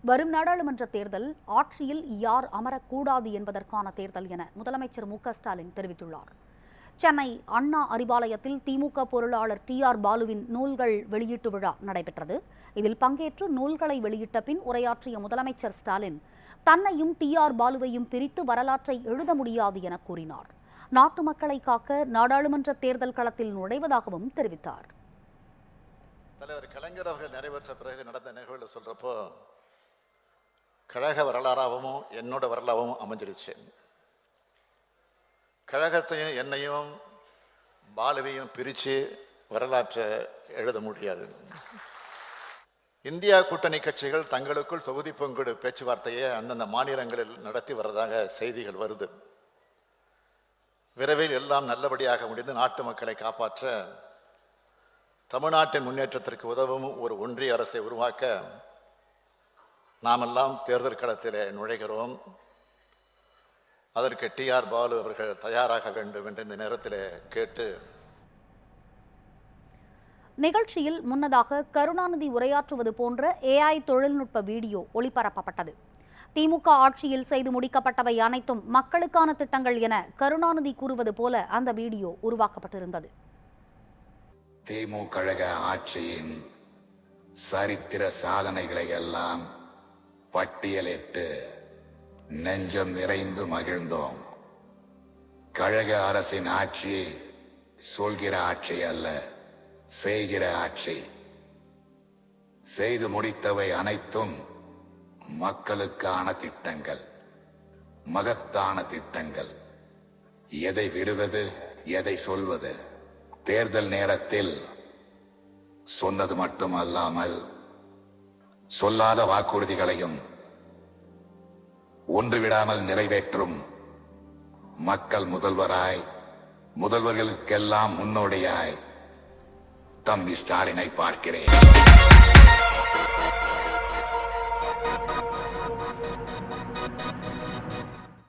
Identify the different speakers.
Speaker 1: வரும் நாடாளுமன்ற தேர்தல் ஆட்சியில் யார் அமரக்கூடாது என்பதற்கான தேர்தல் என முதலமைச்சர் மு.க.ஸ்டாலின் தெரிவித்துள்ளார். சென்னை அண்ணா அறிவாலயத்தில் திமுக பொருளாளர் டி.ஆர். பாலுவின் நூல்கள் வெளியீட்டு விழா நடைபெற்றது. இதில் பங்கேற்று நூல்களை வெளியிட்ட பின் உரையாற்றிய முதலமைச்சர் ஸ்டாலின் தன்னையும் டி.ஆர். பாலுவையும் பிரித்து வரலாற்றை எழுத முடியாது என கூறினார். நாட்டு மக்களை காக்க நாடாளுமன்ற தேர்தல் களத்தில் நுழைவதாகவும் தெரிவித்தார்.
Speaker 2: தலைவர் கலைஞர் அவர்கள் நிறைவேற்ற பிறகு நடந்த நிகழ்வுகளை சொல்றப்போ கழக வரலாறாகவும் என்னோட வரலாறாகவும் அமைஞ்சிருச்சு. கழகத்தையும் என்னையும் பாலுவையும் பிரித்து வரலாற்றை எழுத முடியாது. இந்தியா கூட்டணி கட்சிகள் தங்களுக்குள் தொகுதி பங்கீடு பேச்சுவார்த்தையை அந்தந்த மாநிலங்களில் நடத்தி வர்றதாக செய்திகள் வருது. விரைவில் எல்லாம் நல்லபடியாக முடிந்து நாட்டு மக்களை காப்பாற்ற தமிழ்நாட்டின் முன்னேற்றத்திற்கு உதவும் ஒரு ஒன்றிய அரசை உருவாக்க நாமெல்லாம் தேர்தல் களத்திலே நுழைகிறோம். அதற்கு டி.ஆர். பாலு அவர்கள் தயாராக வேண்டும் என்று இந்த நேரத்தில் கேட்டு
Speaker 1: நிகழ்ச்சியில் முன்னதாக கருணாநிதி உரையாற்றுவது போன்ற AI தொழில்நுட்ப வீடியோ ஒளிபரப்பப்பட்டது. திமுக ஆட்சியில் செய்து முடிக்கப்பட்டவை அனைத்தும் மக்களுக்கான திட்டங்கள் என கருணாநிதி கூறுவது போல அந்த வீடியோ உருவாக்கப்பட்டிருந்தது.
Speaker 3: திமுக கழக ஆட்சியின் சரித்திர சாதனைகளை எல்லாம் பட்டியலிட்டு நெஞ்சம் நிறைந்து மகிழ்ந்தோம். கழக அரசின் ஆட்சி சொல்கிற ஆட்சி அல்ல, செய்கிற ஆட்சி. செய்து முடித்தவை அனைத்தும் மக்களுக்கான திட்டங்கள், மகத்தான திட்டங்கள். எதை விடுவது, எதை சொல்வது? தேர்தல் நேரத்தில் சொன்னது மட்டுமல்லாமல் சொல்லாத வாக்குறுதிகளையும் ஒன்றுவிடாமல் நிறைவேற்றும் மக்கள் முதல்வராய், முதல்வர்களுக்கெல்லாம் முன்னோடியாய் தம்பி ஸ்டாலினை பார்க்கிறேன்.